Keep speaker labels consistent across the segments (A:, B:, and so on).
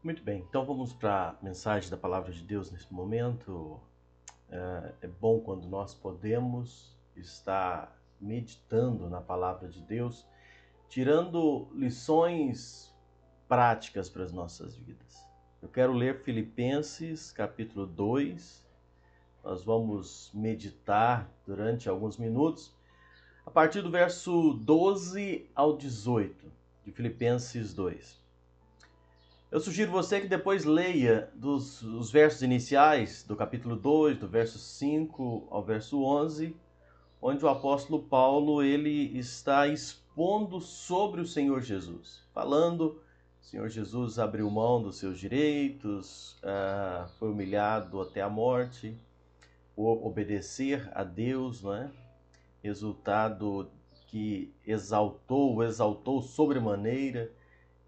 A: Muito bem, então vamos para a mensagem da Palavra de Deus nesse momento. É bom quando nós podemos estar meditando na Palavra de Deus, tirando lições práticas para as nossas vidas. Eu quero ler Filipenses capítulo 2. Nós vamos meditar durante alguns minutos, a partir do verso 12 ao 18 de Filipenses 2. Eu sugiro você que depois leia os versos iniciais do capítulo 2, do verso 5 ao verso 11, onde o apóstolo Paulo ele está expondo sobre o Senhor Jesus, falando: o Senhor Jesus abriu mão dos seus direitos, foi humilhado até a morte, por obedecer a Deus, não é? Resultado que exaltou sobremaneira.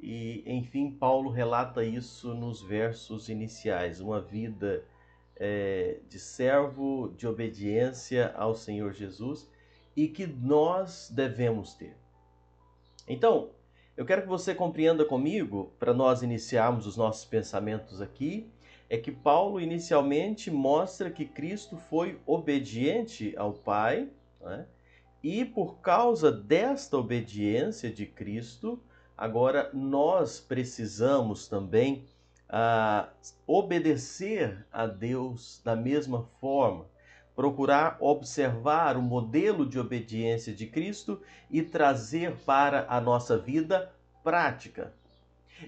A: E, enfim, Paulo relata isso nos versos iniciais, uma vida de servo, de obediência ao Senhor Jesus e que nós devemos ter. Então, eu quero que você compreenda comigo, para nós iniciarmos os nossos pensamentos aqui, é que Paulo inicialmente mostra que Cristo foi obediente ao Pai, né? E por causa desta obediência de Cristo, agora nós precisamos também obedecer a Deus da mesma forma, procurar observar o modelo de obediência de Cristo e trazer para a nossa vida prática.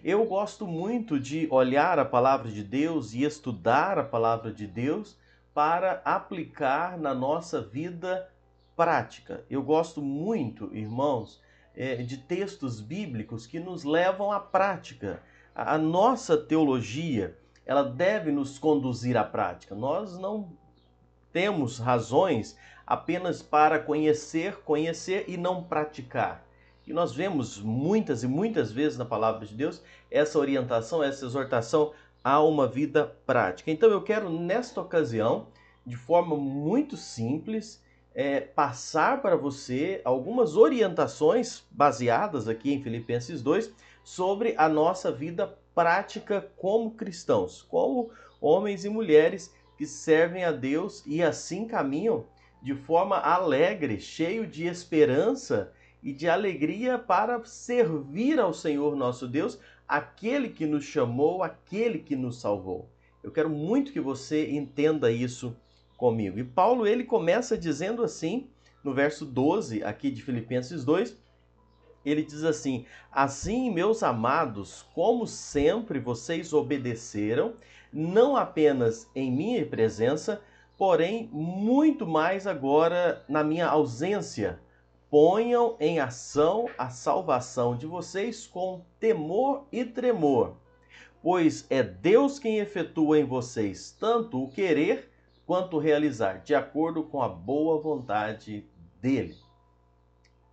A: Eu gosto muito de olhar a palavra de Deus e estudar a palavra de Deus para aplicar na nossa vida prática. Eu gosto muito, irmãos, de textos bíblicos que nos levam à prática. A nossa teologia, ela deve nos conduzir à prática. Nós não temos razões apenas para conhecer e não praticar. E nós vemos muitas e muitas vezes na palavra de Deus essa orientação, essa exortação a uma vida prática. Então eu quero, nesta ocasião, de forma muito simples, passar para você algumas orientações baseadas aqui em Filipenses 2 sobre a nossa vida prática como cristãos, como homens e mulheres que servem a Deus e assim caminham de forma alegre, cheio de esperança e de alegria para servir ao Senhor nosso Deus, aquele que nos chamou, aquele que nos salvou. Eu quero muito que você entenda isso comigo. E Paulo ele começa dizendo assim, no verso 12 aqui de Filipenses 2, ele diz assim: assim, meus amados, como sempre vocês obedeceram, não apenas em minha presença, porém muito mais agora na minha ausência. Ponham em ação a salvação de vocês com temor e tremor, pois é Deus quem efetua em vocês tanto o querer quanto o realizar, de acordo com a boa vontade dele.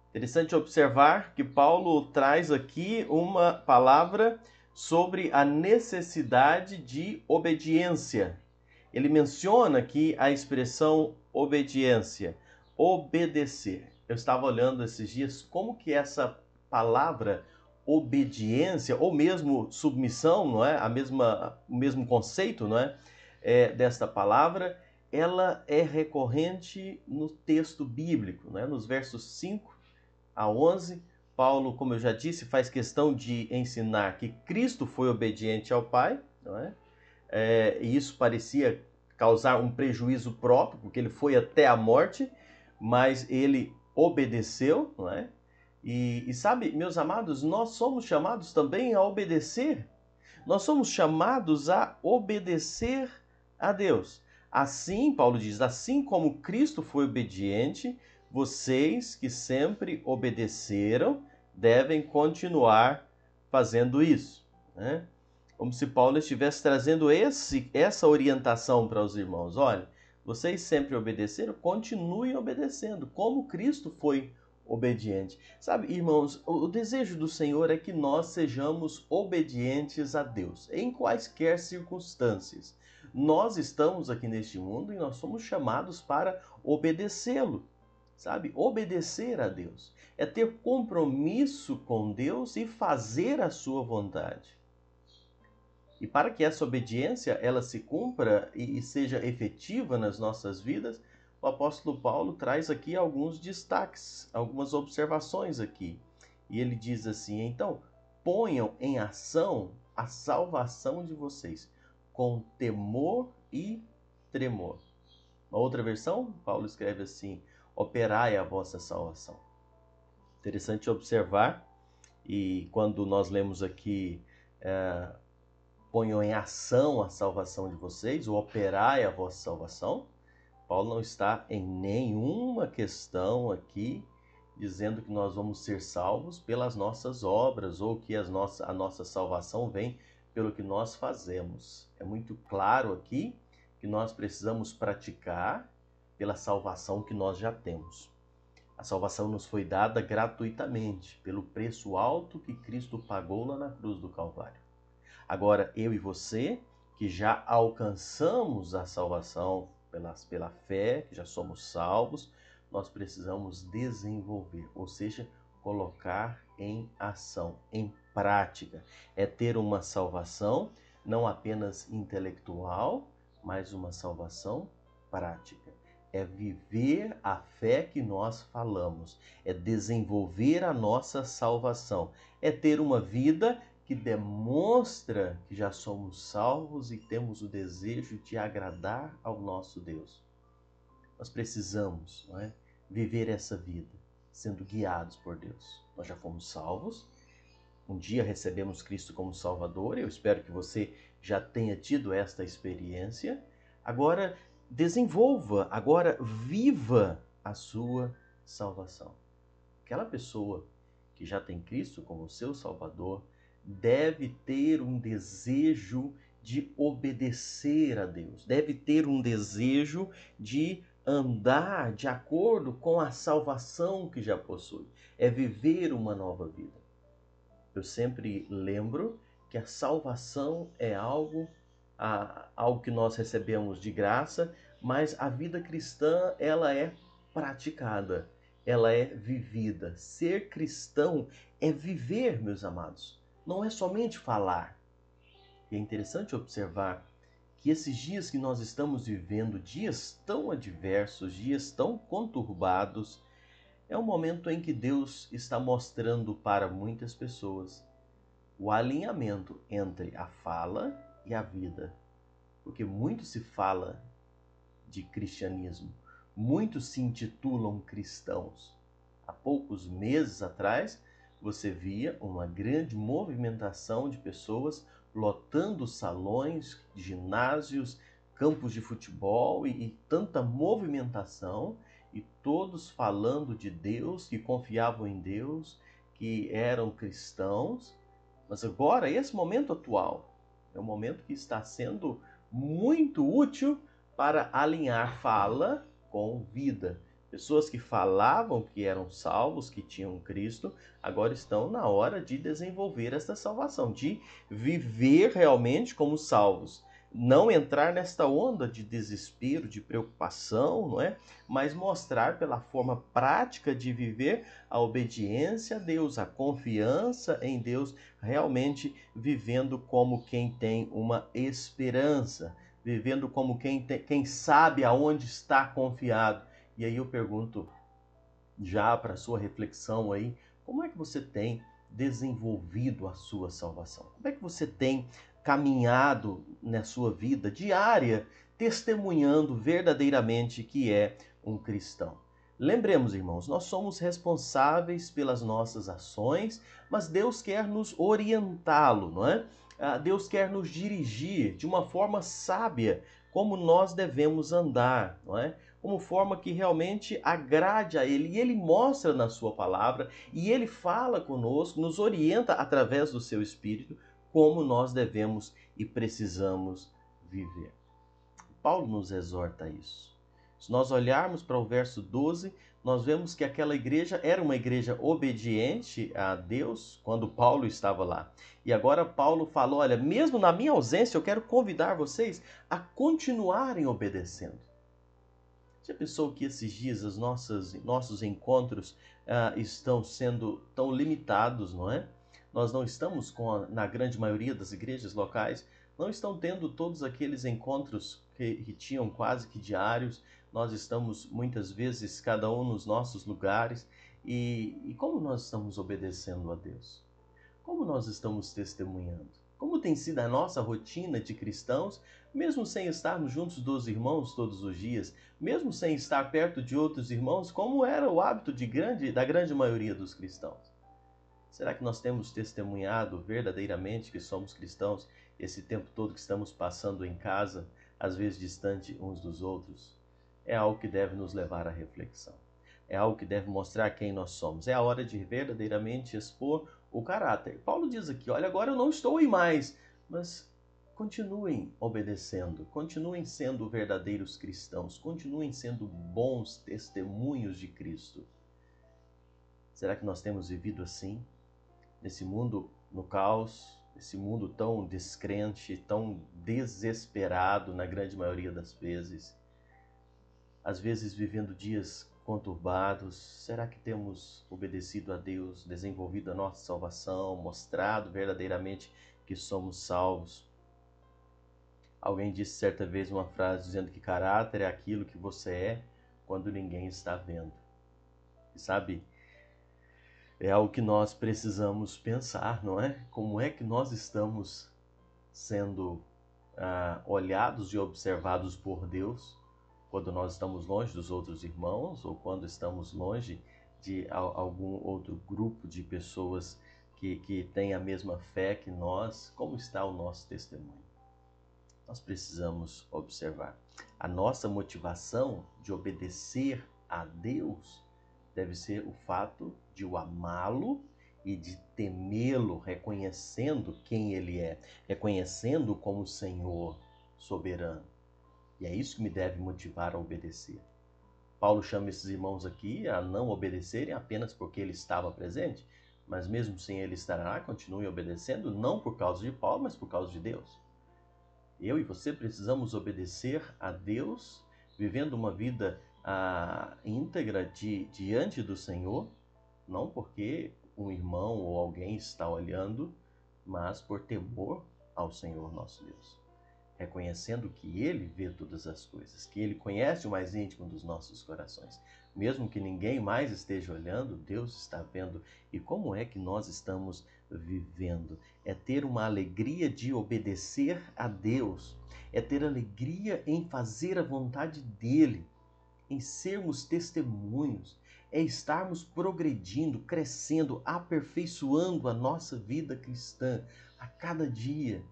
A: Interessante observar que Paulo traz aqui uma palavra sobre a necessidade de obediência. Ele menciona aqui a expressão obediência, obedecer. Eu estava olhando esses dias como que essa palavra obediência, ou mesmo submissão, não é? O mesmo conceito, não é? Desta palavra, ela é recorrente no texto bíblico, não é? Nos versos 5 a 11, Paulo, como eu já disse, faz questão de ensinar que Cristo foi obediente ao Pai, não é? E isso parecia causar um prejuízo próprio, porque ele foi até a morte, mas ele obedeceu, não é? E sabe, meus amados, nós somos chamados também a obedecer. Nós somos chamados a obedecer a Deus. Assim, Paulo diz, assim como Cristo foi obediente, vocês que sempre obedeceram devem continuar fazendo isso, né? Como se Paulo estivesse trazendo essa orientação para os irmãos. Olha, vocês sempre obedeceram, continuem obedecendo, como Cristo foi obediente. Sabe, irmãos, o desejo do Senhor é que nós sejamos obedientes a Deus, em quaisquer circunstâncias. Nós estamos aqui neste mundo e nós somos chamados para obedecê-lo. Sabe, obedecer a Deus é ter compromisso com Deus e fazer a sua vontade. E para que essa obediência ela se cumpra e seja efetiva nas nossas vidas, o apóstolo Paulo traz aqui alguns destaques, algumas observações aqui. E ele diz assim: então, ponham em ação a salvação de vocês, com temor e tremor. Uma outra versão, Paulo escreve assim: operai a vossa salvação. Interessante observar, e quando nós lemos aqui, ponham em ação a salvação de vocês, ou operai a vossa salvação, Paulo não está em nenhuma questão aqui dizendo que nós vamos ser salvos pelas nossas obras ou que a nossa salvação vem pelo que nós fazemos. É muito claro aqui que nós precisamos praticar pela salvação que nós já temos. A salvação nos foi dada gratuitamente, pelo preço alto que Cristo pagou lá na cruz do Calvário. Agora, eu e você, que já alcançamos a salvação pela fé, que já somos salvos, nós precisamos desenvolver, ou seja, colocar em ação, em prática. É ter uma salvação não apenas intelectual, mas uma salvação prática. É viver a fé que nós falamos, é desenvolver a nossa salvação, é ter uma vida que demonstra que já somos salvos e temos o desejo de agradar ao nosso Deus. Nós precisamos, não é, viver essa vida sendo guiados por Deus. Nós já fomos salvos, um dia recebemos Cristo como Salvador, eu espero que você já tenha tido esta experiência. Agora desenvolva, agora viva a sua salvação. Aquela pessoa que já tem Cristo como seu Salvador deve ter um desejo de obedecer a Deus, deve ter um desejo de andar de acordo com a salvação que já possui, é viver uma nova vida. Eu sempre lembro que a salvação é algo que nós recebemos de graça, mas a vida cristã ela é praticada, ela é vivida. Ser cristão é viver, meus amados, não é somente falar. E é interessante observar que esses dias que nós estamos vivendo, dias tão adversos, dias tão conturbados, é um momento em que Deus está mostrando para muitas pessoas o alinhamento entre a fala e a vida. Porque muito se fala de cristianismo, muitos se intitulam cristãos. Há poucos meses atrás, você via uma grande movimentação de pessoas lotando salões, ginásios, campos de futebol e tanta movimentação, e todos falando de Deus, que confiavam em Deus, que eram cristãos. Mas agora, esse momento atual, é um momento que está sendo muito útil para alinhar fala com vida. Pessoas que falavam que eram salvos, que tinham Cristo, agora estão na hora de desenvolver essa salvação, de viver realmente como salvos. Não entrar nesta onda de desespero, de preocupação, não é? Mas mostrar pela forma prática de viver a obediência a Deus, a confiança em Deus, realmente vivendo como quem tem uma esperança, vivendo como quem sabe aonde está confiado. E aí eu pergunto, já para sua reflexão aí, como é que você tem desenvolvido a sua salvação? Como é que você tem caminhado na sua vida diária, testemunhando verdadeiramente que é um cristão? Lembremos, irmãos, nós somos responsáveis pelas nossas ações, mas Deus quer nos orientá-lo, não é? Deus quer nos dirigir de uma forma sábia como nós devemos andar, não é? Como forma que realmente agrade a Ele. E Ele mostra na sua palavra, e Ele fala conosco, nos orienta através do seu Espírito, como nós devemos e precisamos viver. Paulo nos exorta a isso. Se nós olharmos para o verso 12, nós vemos que aquela igreja era uma igreja obediente a Deus quando Paulo estava lá. E agora Paulo falou, olha, mesmo na minha ausência, eu quero convidar vocês a continuarem obedecendo. Já pensou que esses dias os nossos encontros estão sendo tão limitados, não é? Nós não estamos na grande maioria das igrejas locais, não estão tendo todos aqueles encontros que tinham quase que diários. Nós estamos muitas vezes cada um nos nossos lugares. E como nós estamos obedecendo a Deus? Como nós estamos testemunhando? Como tem sido a nossa rotina de cristãos, mesmo sem estarmos juntos dos irmãos todos os dias, mesmo sem estar perto de outros irmãos, como era o hábito da grande maioria dos cristãos? Será que nós temos testemunhado verdadeiramente que somos cristãos esse tempo todo que estamos passando em casa, às vezes distante uns dos outros? É algo que deve nos levar à reflexão. É algo que deve mostrar quem nós somos. É a hora de verdadeiramente expor o caráter. Paulo diz aqui, olha, agora eu não estou aí mais, mas continuem obedecendo, continuem sendo verdadeiros cristãos, continuem sendo bons testemunhos de Cristo. Será que nós temos vivido assim? Nesse mundo no caos, nesse mundo tão descrente, tão desesperado na grande maioria das vezes, às vezes vivendo dias conturbados, será que temos obedecido a Deus, desenvolvido a nossa salvação, mostrado verdadeiramente que somos salvos? Alguém disse certa vez uma frase dizendo que caráter é aquilo que você é quando ninguém está vendo. E sabe, é algo que nós precisamos pensar, não é? Como é que nós estamos sendo olhados e observados por Deus quando nós estamos longe dos outros irmãos ou quando estamos longe de algum outro grupo de pessoas que têm a mesma fé que nós? Como está o nosso testemunho? Nós precisamos observar. A nossa motivação de obedecer a Deus deve ser o fato de o amá-lo e de temê-lo, reconhecendo quem ele é, reconhecendo como Senhor soberano. E é isso que me deve motivar a obedecer. Paulo chama esses irmãos aqui a não obedecerem apenas porque ele estava presente, mas mesmo sem ele estar lá, continuem obedecendo, não por causa de Paulo, mas por causa de Deus. Eu e você precisamos obedecer a Deus, vivendo uma vida íntegra diante do Senhor, não porque um irmão ou alguém está olhando, mas por temor ao Senhor nosso Deus. Reconhecendo que Ele vê todas as coisas, que Ele conhece o mais íntimo dos nossos corações. Mesmo que ninguém mais esteja olhando, Deus está vendo. E como é que nós estamos vivendo? É ter uma alegria de obedecer a Deus, é ter alegria em fazer a vontade dEle, em sermos testemunhos, é estarmos progredindo, crescendo, aperfeiçoando a nossa vida cristã a cada dia.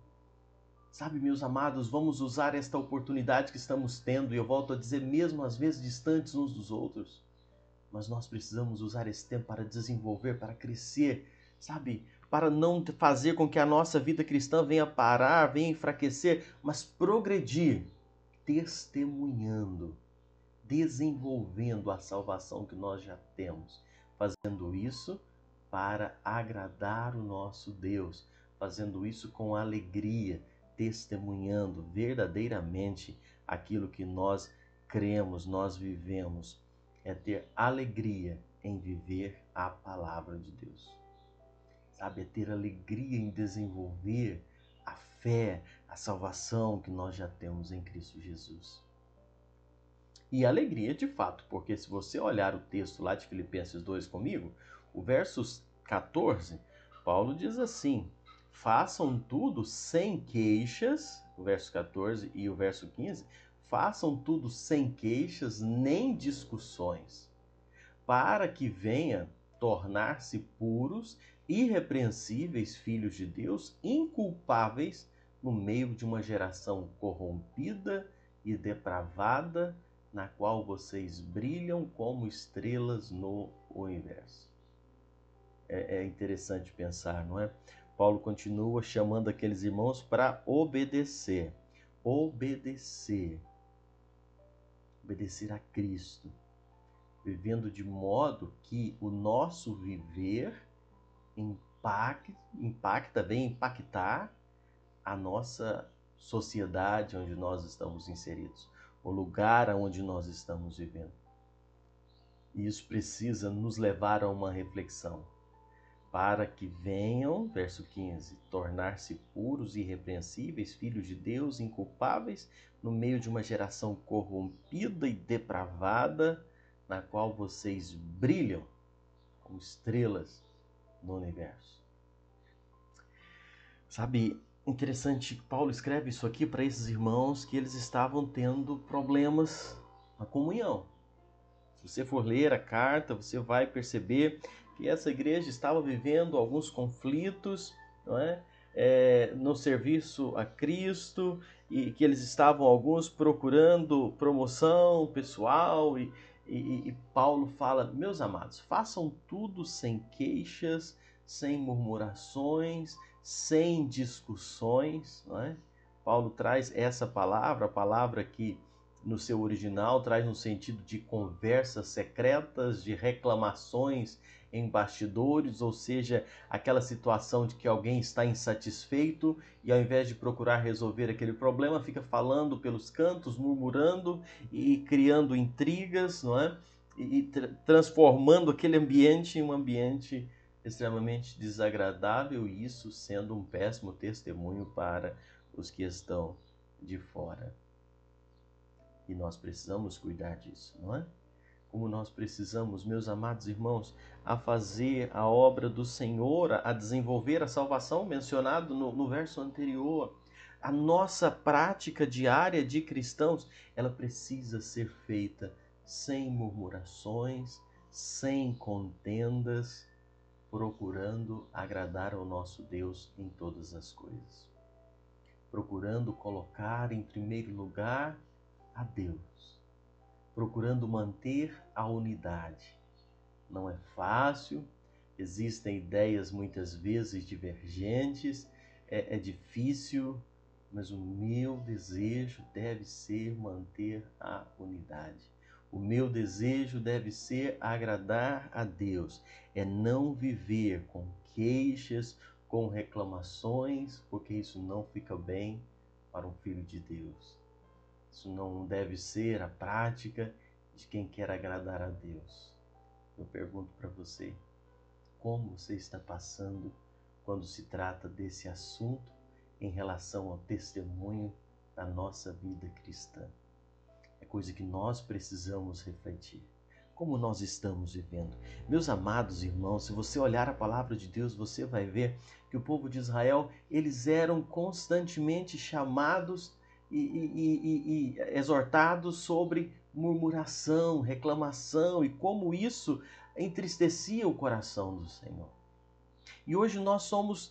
A: Sabe, meus amados, vamos usar esta oportunidade que estamos tendo, e eu volto a dizer, mesmo às vezes distantes uns dos outros, mas nós precisamos usar esse tempo para desenvolver, para crescer, sabe? Para não fazer com que a nossa vida cristã venha parar, venha enfraquecer, mas progredir, testemunhando, desenvolvendo a salvação que nós já temos, fazendo isso para agradar o nosso Deus, fazendo isso com alegria, testemunhando verdadeiramente aquilo que nós cremos, nós vivemos. É ter alegria em viver a palavra de Deus. Sabe, é ter alegria em desenvolver a fé, a salvação que nós já temos em Cristo Jesus. E alegria de fato, porque se você olhar o texto lá de Filipenses 2 comigo, o verso 14, Paulo diz assim: façam tudo sem queixas, o verso 14 e o verso 15, façam tudo sem queixas nem discussões, para que venha tornar-se puros, irrepreensíveis filhos de Deus, inculpáveis no meio de uma geração corrompida e depravada, na qual vocês brilham como estrelas no universo. É interessante pensar, não é? Paulo continua chamando aqueles irmãos para obedecer. Obedecer a Cristo, vivendo de modo que o nosso viver vem impactar a nossa sociedade onde nós estamos inseridos, o lugar onde nós estamos vivendo. E isso precisa nos levar a uma reflexão, para que venham, verso 15, tornar-se puros e irrepreensíveis, filhos de Deus, inculpáveis, no meio de uma geração corrompida e depravada, na qual vocês brilham como estrelas no universo. Sabe, interessante que Paulo escreve isso aqui para esses irmãos que eles estavam tendo problemas na comunhão. Se você for ler a carta, você vai perceber que essa igreja estava vivendo alguns conflitos, não é? No serviço a Cristo, e que eles estavam alguns procurando promoção pessoal, e Paulo fala: meus amados, façam tudo sem queixas, sem murmurações, sem discussões, não é? Paulo traz essa palavra, a palavra que no seu original traz no sentido de conversas secretas, de reclamações em bastidores, ou seja, aquela situação de que alguém está insatisfeito e ao invés de procurar resolver aquele problema, fica falando pelos cantos, murmurando e criando intrigas, não é? E transformando aquele ambiente em um ambiente extremamente desagradável, e isso sendo um péssimo testemunho para os que estão de fora. E nós precisamos cuidar disso, não é? Como nós precisamos, meus amados irmãos, a fazer a obra do Senhor, a desenvolver a salvação mencionado no verso anterior. A nossa prática diária de cristãos, ela precisa ser feita sem murmurações, sem contendas, procurando agradar ao nosso Deus em todas as coisas. Procurando colocar em primeiro lugar a Deus, procurando manter a unidade. Não é fácil, existem ideias muitas vezes divergentes, é difícil, mas o meu desejo deve ser manter a unidade. O meu desejo deve ser agradar a Deus, é não viver com queixas, com reclamações, porque isso não fica bem para um filho de Deus. Isso não deve ser a prática de quem quer agradar a Deus. Eu pergunto para você, como você está passando quando se trata desse assunto em relação ao testemunho da nossa vida cristã? É coisa que nós precisamos refletir. Como nós estamos vivendo? Meus amados irmãos, se você olhar a palavra de Deus, você vai ver que o povo de Israel, eles eram constantemente chamados e exortados sobre murmuração, reclamação, e como isso entristecia o coração do Senhor. E hoje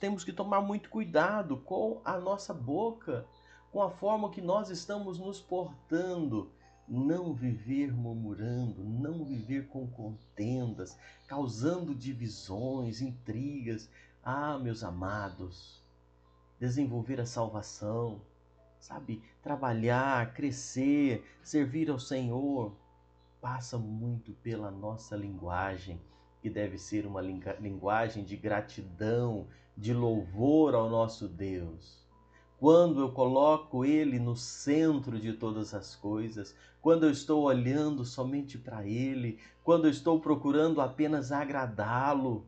A: temos que tomar muito cuidado com a nossa boca, com a forma que nós estamos nos portando. Não viver murmurando, não viver com contendas, causando divisões, intrigas. Ah, meus amados, desenvolver a salvação, sabe? Trabalhar, crescer, servir ao Senhor, passa muito pela nossa linguagem, que deve ser uma linguagem de gratidão, de louvor ao nosso Deus. Quando eu coloco Ele no centro de todas as coisas, quando eu estou olhando somente para Ele, quando eu estou procurando apenas agradá-lo,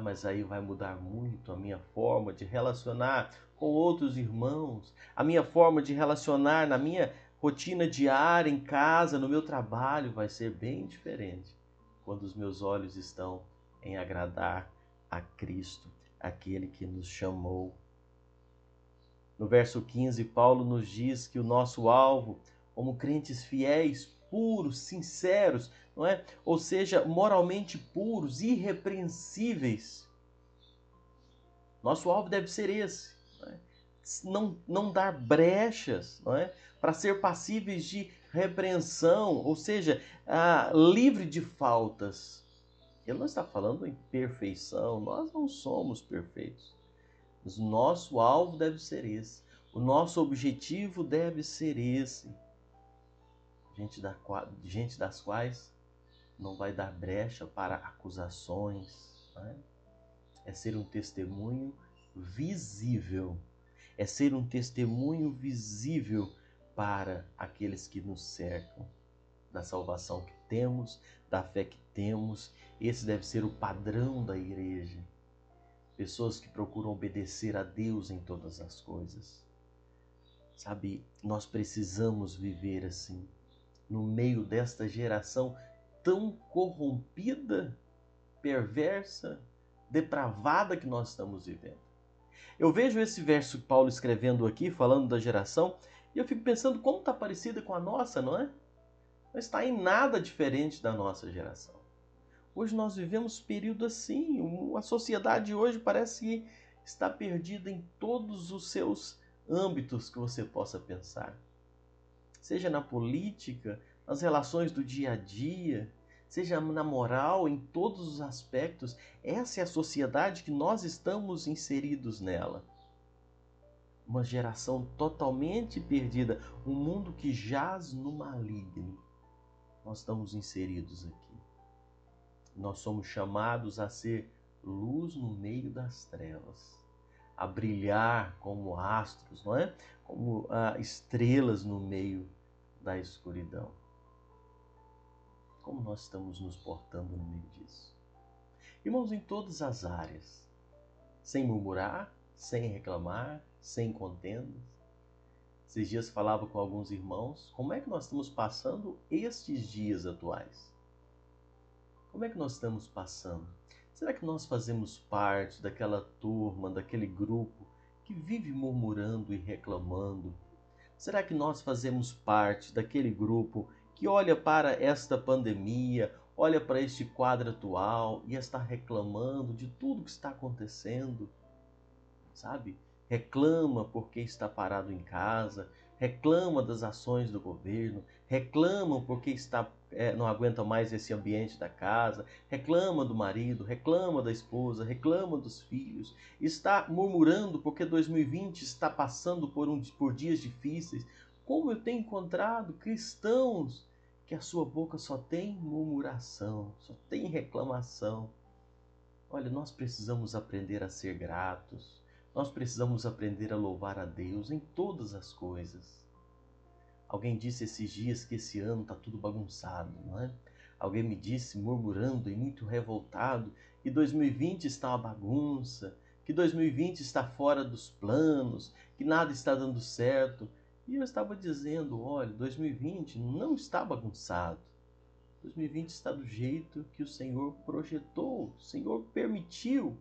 A: mas aí vai mudar muito a minha forma de relacionar com outros irmãos, a minha forma de relacionar na minha rotina diária, em casa, no meu trabalho, vai ser bem diferente quando os meus olhos estão em agradar a Cristo, aquele que nos chamou. No verso 15, Paulo nos diz que o nosso alvo, como crentes fiéis, puros, sinceros, não é? Ou seja, moralmente puros, irrepreensíveis. Nosso alvo deve ser esse, não dar brechas, não é? Para ser passíveis de repreensão, ou seja, livre de faltas. Ele não está falando em perfeição, nós não somos perfeitos. Mas o nosso alvo deve ser esse, o nosso objetivo deve ser esse. Gente das quais não vai dar brecha para acusações, não é? É ser um testemunho visível. É ser um testemunho visível para aqueles que nos cercam da salvação que temos, da fé que temos. Esse deve ser o padrão da igreja. Pessoas que procuram obedecer a Deus em todas as coisas. Sabe, nós precisamos viver assim, no meio desta geração tão corrompida, perversa, depravada que nós estamos vivendo. Eu vejo esse verso que Paulo escrevendo aqui, falando da geração, e eu fico pensando como está parecida com a nossa, não é? Não está em nada diferente da nossa geração. Hoje nós vivemos período assim, a sociedade hoje parece que está perdida em todos os seus âmbitos que você possa pensar. Seja na política, nas relações do dia a dia, seja na moral, em todos os aspectos. Essa é a sociedade que nós estamos inseridos nela. Uma geração totalmente perdida, um mundo que jaz no maligno. Nós estamos inseridos aqui. Nós somos chamados a ser luz no meio das trevas, a brilhar como astros, não é? Como estrelas no meio da escuridão. Como nós estamos nos portando no meio disso? Irmãos, em todas as áreas, sem murmurar, sem reclamar, sem contendas. Esses dias falava com alguns irmãos, como é que nós estamos passando estes dias atuais? Como é que nós estamos passando? Será que nós fazemos parte daquela turma, daquele grupo que vive murmurando e reclamando? Será que nós fazemos parte daquele grupo que olha para esta pandemia, olha para este quadro atual e está reclamando de tudo que está acontecendo? Sabe? Reclama porque está parado em casa, reclama das ações do governo, reclama porque não aguenta mais esse ambiente da casa, reclama do marido, reclama da esposa, reclama dos filhos, está murmurando porque 2020 está passando por dias difíceis. Como eu tenho encontrado cristãos que a sua boca só tem murmuração, só tem reclamação. Olha, nós precisamos aprender a ser gratos. Nós precisamos aprender a louvar a Deus em todas as coisas. Alguém disse esses dias que esse ano está tudo bagunçado, não é? Alguém me disse, murmurando e muito revoltado, que 2020 está uma bagunça, que 2020 está fora dos planos, que nada está dando certo. E eu estava dizendo, olha, 2020 não está bagunçado. 2020 está do jeito que o Senhor projetou, o Senhor permitiu.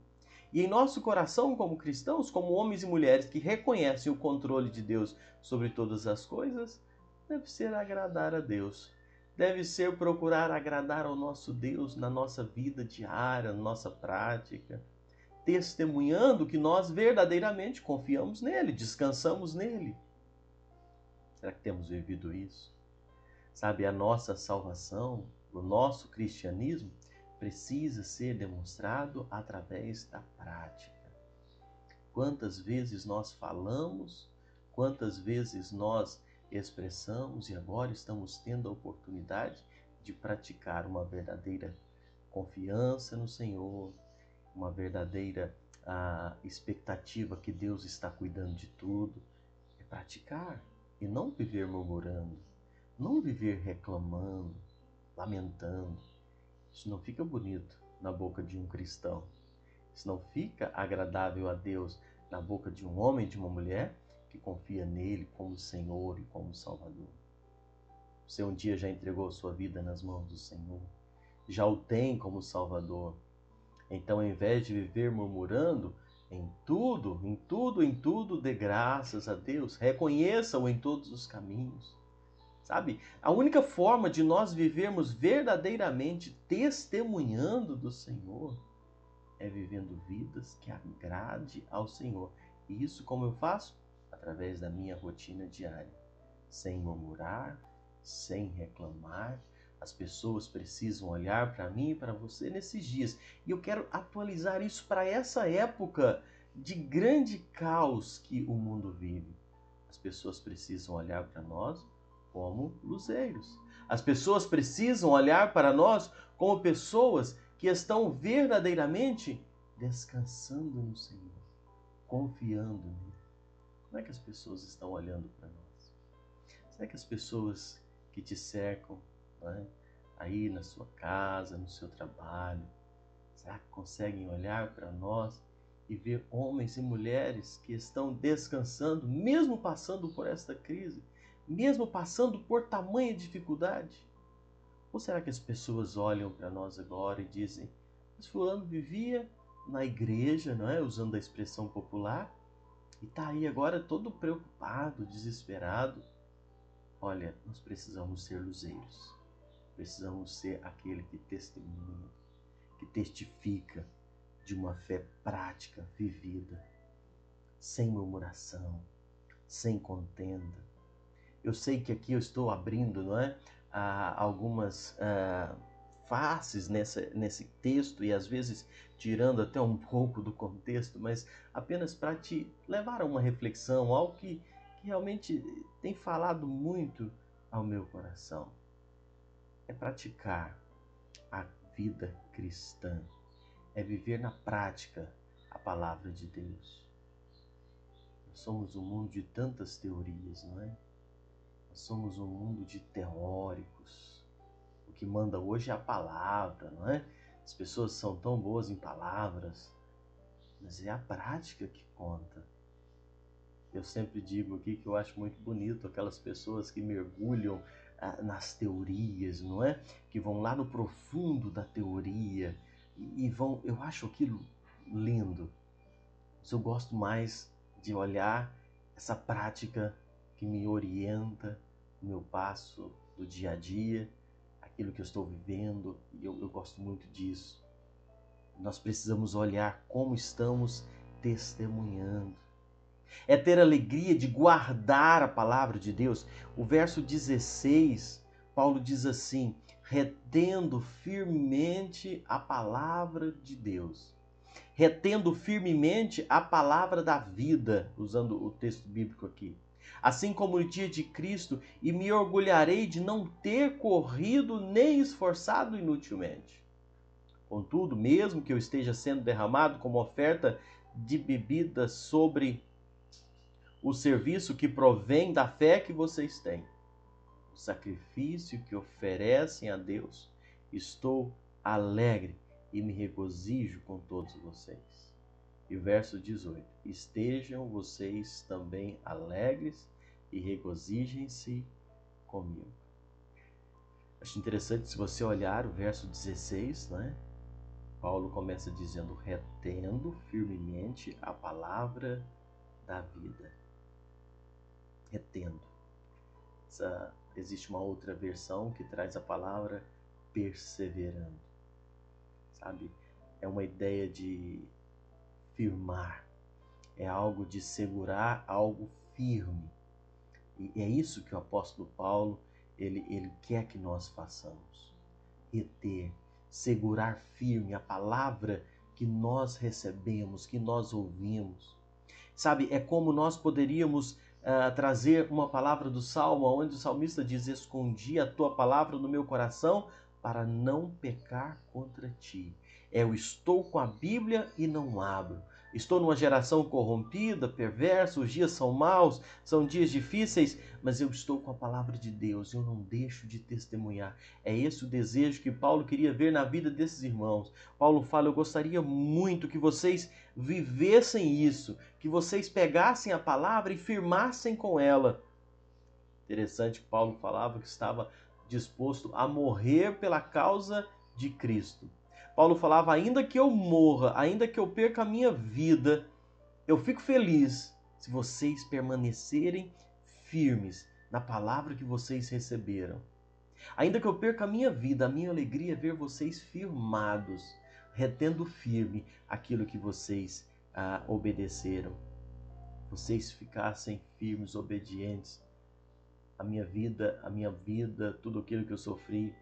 A: E em nosso coração, como cristãos, como homens e mulheres que reconhecem o controle de Deus sobre todas as coisas, deve ser agradar a Deus. Deve ser procurar agradar ao nosso Deus na nossa vida diária, na nossa prática, testemunhando que nós verdadeiramente confiamos nele, descansamos nele. Será que temos vivido isso? Sabe, a nossa salvação, o nosso cristianismo, precisa ser demonstrado através da prática. Quantas vezes nós falamos, quantas vezes nós expressamos e agora estamos tendo a oportunidade de praticar uma verdadeira confiança no Senhor, uma verdadeira expectativa que Deus está cuidando de tudo. É praticar e não viver murmurando, não viver reclamando, lamentando. Isso não fica bonito na boca de um cristão. Isso não fica agradável a Deus na boca de um homem e de uma mulher que confia nele como Senhor e como Salvador. Você um dia já entregou sua vida nas mãos do Senhor? Já o tem como Salvador? Então, ao invés de viver murmurando, em tudo, dê graças a Deus. Reconheça-o em todos os caminhos. Sabe? A única forma de nós vivermos verdadeiramente testemunhando do Senhor é vivendo vidas que agrade ao Senhor. E isso como eu faço? Através da minha rotina diária. Sem murmurar, sem reclamar. As pessoas precisam olhar para mim e para você nesses dias. E eu quero atualizar isso para essa época de grande caos que o mundo vive. As pessoas precisam olhar para nós como luzeiros. As pessoas precisam olhar para nós como pessoas que estão verdadeiramente descansando no Senhor, confiando nele. Como é que as pessoas estão olhando para nós? Será que as pessoas que te cercam não é? Aí na sua casa, no seu trabalho, será que conseguem olhar para nós e ver homens e mulheres que estão descansando, mesmo passando por esta crise, mesmo passando por tamanha dificuldade? Ou será que as pessoas olham para nós agora e dizem: mas fulano vivia na igreja, não é? Usando a expressão popular, e está aí agora todo preocupado, desesperado. Olha, nós precisamos ser luzeiros. Precisamos ser aquele que testemunha, que testifica de uma fé prática, vivida, sem murmuração, sem contenda. Eu sei que aqui eu estou abrindo, não é, algumas faces nesse texto e às vezes tirando até um pouco do contexto, mas apenas para te levar a uma reflexão, algo que realmente tem falado muito ao meu coração. É praticar a vida cristã, é viver na prática a palavra de Deus. Nós somos um mundo de tantas teorias, não é? Nós somos um mundo de teóricos. O que manda hoje é a palavra, não é? As pessoas são tão boas em palavras, mas é a prática que conta. Eu sempre digo aqui que eu acho muito bonito aquelas pessoas que mergulham nas teorias, não é? Que vão lá no profundo da teoria e vão. Eu acho aquilo lindo. Mas eu gosto mais de olhar essa prática que me orienta no meu passo do dia a dia, aquilo que eu estou vivendo, e eu gosto muito disso. Nós precisamos olhar como estamos testemunhando. É ter alegria de guardar a palavra de Deus. O verso 16, Paulo diz assim: retendo firmemente a palavra de Deus. Retendo firmemente a palavra da vida, usando o texto bíblico aqui. Assim como no dia de Cristo, e me orgulharei de não ter corrido nem esforçado inutilmente. Contudo, mesmo que eu esteja sendo derramado como oferta de bebida sobre o serviço que provém da fé que vocês têm, o sacrifício que oferecem a Deus, estou alegre e me regozijo com todos vocês. E o verso 18: estejam vocês também alegres e regozijem-se comigo. Acho interessante, se você olhar o verso 16, né? Paulo começa dizendo: retendo firmemente a palavra da vida. Retendo. Existe uma outra versão que traz a palavra perseverando. Sabe? É uma ideia de firmar. É algo de segurar algo firme. E é isso que o apóstolo Paulo, ele quer que nós façamos. Reter, segurar firme a palavra que nós recebemos, que nós ouvimos. Sabe, é como nós poderíamos trazer uma palavra do Salmo, onde o salmista diz: escondi a tua palavra no meu coração para não pecar contra ti. Eu estou com a Bíblia e não abro. Estou numa geração corrompida, perversa, os dias são maus, são dias difíceis, mas eu estou com a palavra de Deus, eu não deixo de testemunhar. É esse o desejo que Paulo queria ver na vida desses irmãos. Paulo fala: eu gostaria muito que vocês vivessem isso, que vocês pegassem a palavra e firmassem com ela. Interessante que Paulo falava que estava disposto a morrer pela causa de Cristo. Paulo falava: ainda que eu morra, ainda que eu perca a minha vida, eu fico feliz se vocês permanecerem firmes na palavra que vocês receberam. Ainda que eu perca a minha vida, a minha alegria é ver vocês firmados, retendo firme aquilo que vocês obedeceram. Vocês ficassem firmes, obedientes. A minha vida, tudo aquilo que eu sofri,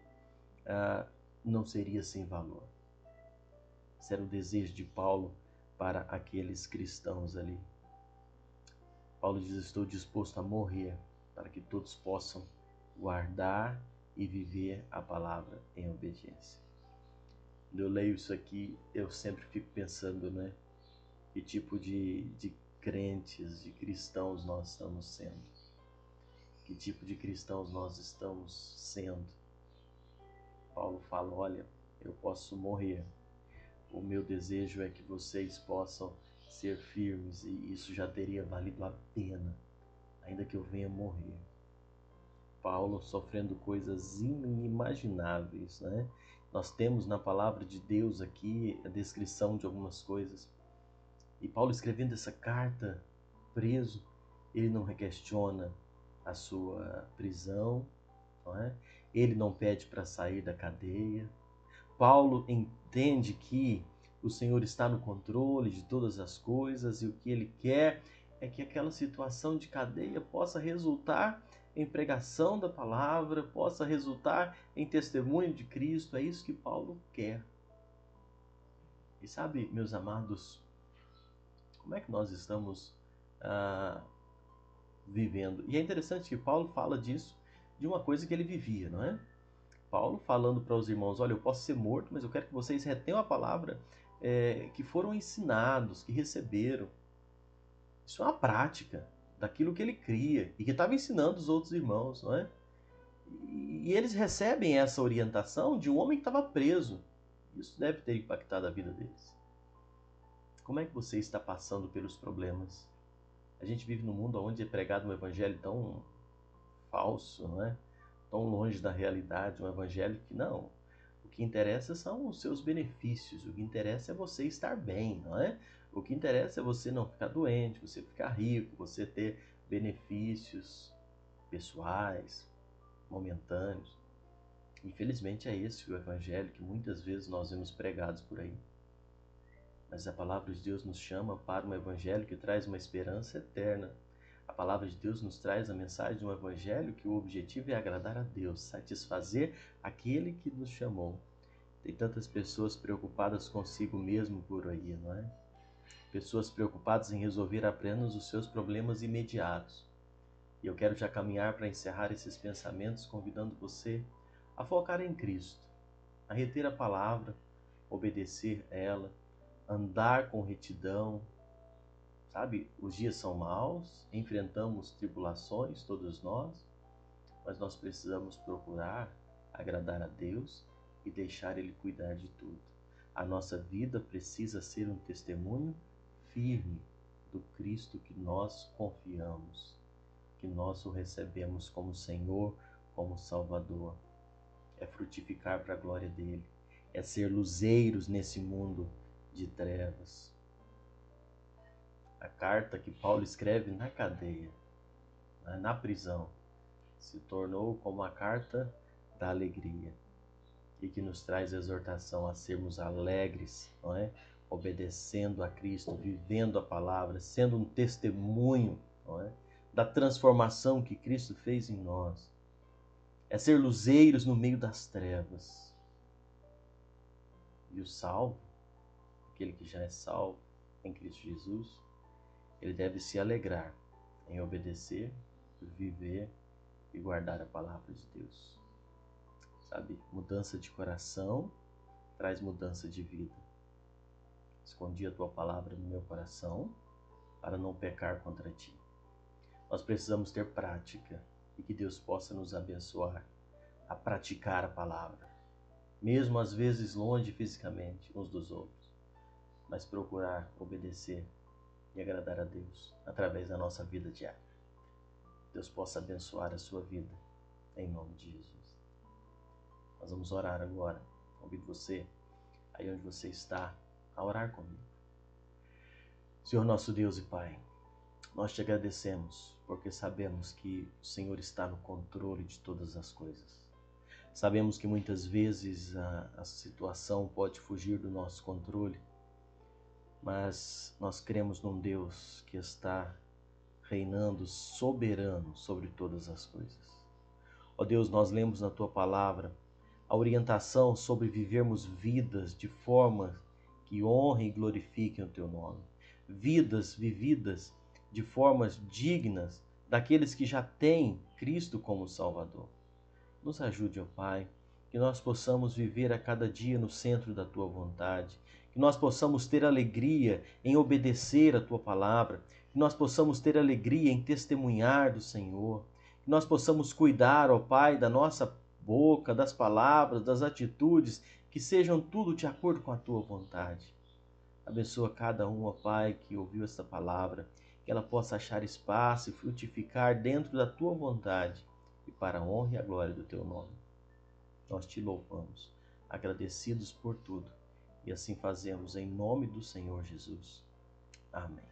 A: não seria sem valor. Esse era o desejo de Paulo para aqueles cristãos ali. Paulo diz: estou disposto a morrer para que todos possam guardar e viver a palavra em obediência. Quando eu leio isso aqui, eu sempre fico pensando, né? Que tipo de crentes, de cristãos nós estamos sendo. Que tipo de cristãos nós estamos sendo. Paulo fala: olha, eu posso morrer. O meu desejo é que vocês possam ser firmes e isso já teria valido a pena, ainda que eu venha morrer. Paulo sofrendo coisas inimagináveis, né? Nós temos na palavra de Deus aqui a descrição de algumas coisas. E Paulo escrevendo essa carta, preso, ele não questiona a sua prisão, não é? Ele não pede para sair da cadeia. Paulo entende que o Senhor está no controle de todas as coisas e o que ele quer é que aquela situação de cadeia possa resultar em pregação da palavra, possa resultar em testemunho de Cristo. É isso que Paulo quer. E sabe, meus amados, como é que nós estamos vivendo? E é interessante que Paulo fala disso, de uma coisa que ele vivia, não é? Paulo falando para os irmãos: olha, eu posso ser morto, mas eu quero que vocês retenham a palavra que foram ensinados, que receberam. Isso é uma prática daquilo que ele cria e que estava ensinando os outros irmãos, não é? E eles recebem essa orientação de um homem que estava preso. Isso deve ter impactado a vida deles. Como é que você está passando pelos problemas? A gente vive num mundo onde é pregado um evangelho tão falso, não é? Tão longe da realidade, um evangelho que não. O que interessa são os seus benefícios, o que interessa é você estar bem, não é? O que interessa é você não ficar doente, você ficar rico, você ter benefícios pessoais, momentâneos. Infelizmente é esse o evangelho que muitas vezes nós vemos pregados por aí. Mas a palavra de Deus nos chama para um evangelho que traz uma esperança eterna. A palavra de Deus nos traz a mensagem de um evangelho que o objetivo é agradar a Deus, satisfazer aquele que nos chamou. Tem tantas pessoas preocupadas consigo mesmo por aí, não é? Pessoas preocupadas em resolver apenas os seus problemas imediatos. E eu quero já caminhar para encerrar esses pensamentos, convidando você a focar em Cristo, a reter a palavra, obedecer ela, andar com retidão. Sabe, os dias são maus, enfrentamos tribulações, todos nós, mas nós precisamos procurar agradar a Deus e deixar Ele cuidar de tudo. A nossa vida precisa ser um testemunho firme do Cristo que nós confiamos, que nós o recebemos como Senhor, como Salvador. É frutificar para a glória dele, é ser luzeiros nesse mundo de trevas. A carta que Paulo escreve na cadeia, na prisão, se tornou como a carta da alegria e que nos traz a exortação a sermos alegres, não é? Obedecendo a Cristo, vivendo a palavra, sendo um testemunho, não é? Da transformação que Cristo fez em nós. É ser luzeiros no meio das trevas. E o salvo, aquele que já é salvo em Cristo Jesus, ele deve se alegrar em obedecer, viver e guardar a palavra de Deus. Sabe, mudança de coração traz mudança de vida. Escondi a tua palavra no meu coração para não pecar contra ti. Nós precisamos ter prática e que Deus possa nos abençoar a praticar a palavra, mesmo às vezes longe fisicamente uns dos outros, mas procurar obedecer e agradar a Deus através da nossa vida diária. Deus possa abençoar a sua vida, em nome de Jesus. Nós vamos orar agora. Convido você, aí onde você está, a orar comigo. Senhor nosso Deus e Pai, nós te agradecemos porque sabemos que o Senhor está no controle de todas as coisas. Sabemos que muitas vezes a situação pode fugir do nosso controle, mas nós cremos num Deus que está reinando soberano sobre todas as coisas. Ó Deus, nós lemos na Tua Palavra a orientação sobre vivermos vidas de forma que honrem e glorifiquem o Teu nome. Vidas vividas de formas dignas daqueles que já têm Cristo como Salvador. Nos ajude, ó Pai, que nós possamos viver a cada dia no centro da Tua vontade, que nós possamos ter alegria em obedecer a Tua palavra, que nós possamos ter alegria em testemunhar do Senhor, que nós possamos cuidar, ó Pai, da nossa boca, das palavras, das atitudes, que sejam tudo de acordo com a tua vontade. Abençoa cada um, ó Pai, que ouviu esta palavra, que ela possa achar espaço e frutificar dentro da tua vontade e para a honra e a glória do teu nome. Nós te louvamos, agradecidos por tudo, e assim fazemos em nome do Senhor Jesus. Amém.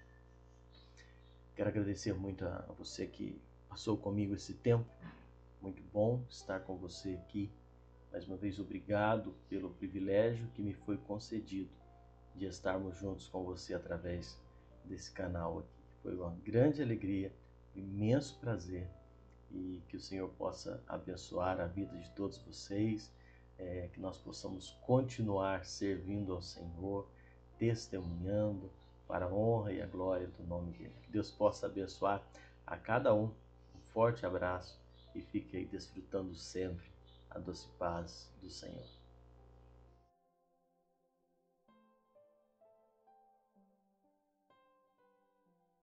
A: Quero agradecer muito a você que passou comigo esse tempo. Muito bom estar com você aqui. Mais uma vez, obrigado pelo privilégio que me foi concedido de estarmos juntos com você através desse canal aqui. Foi uma grande alegria, um imenso prazer, e que o Senhor possa abençoar a vida de todos vocês, que nós possamos continuar servindo ao Senhor, testemunhando para a honra e a glória do nome dele. Que Deus possa abençoar a cada um. Um forte abraço e fique aí desfrutando sempre a doce paz do Senhor.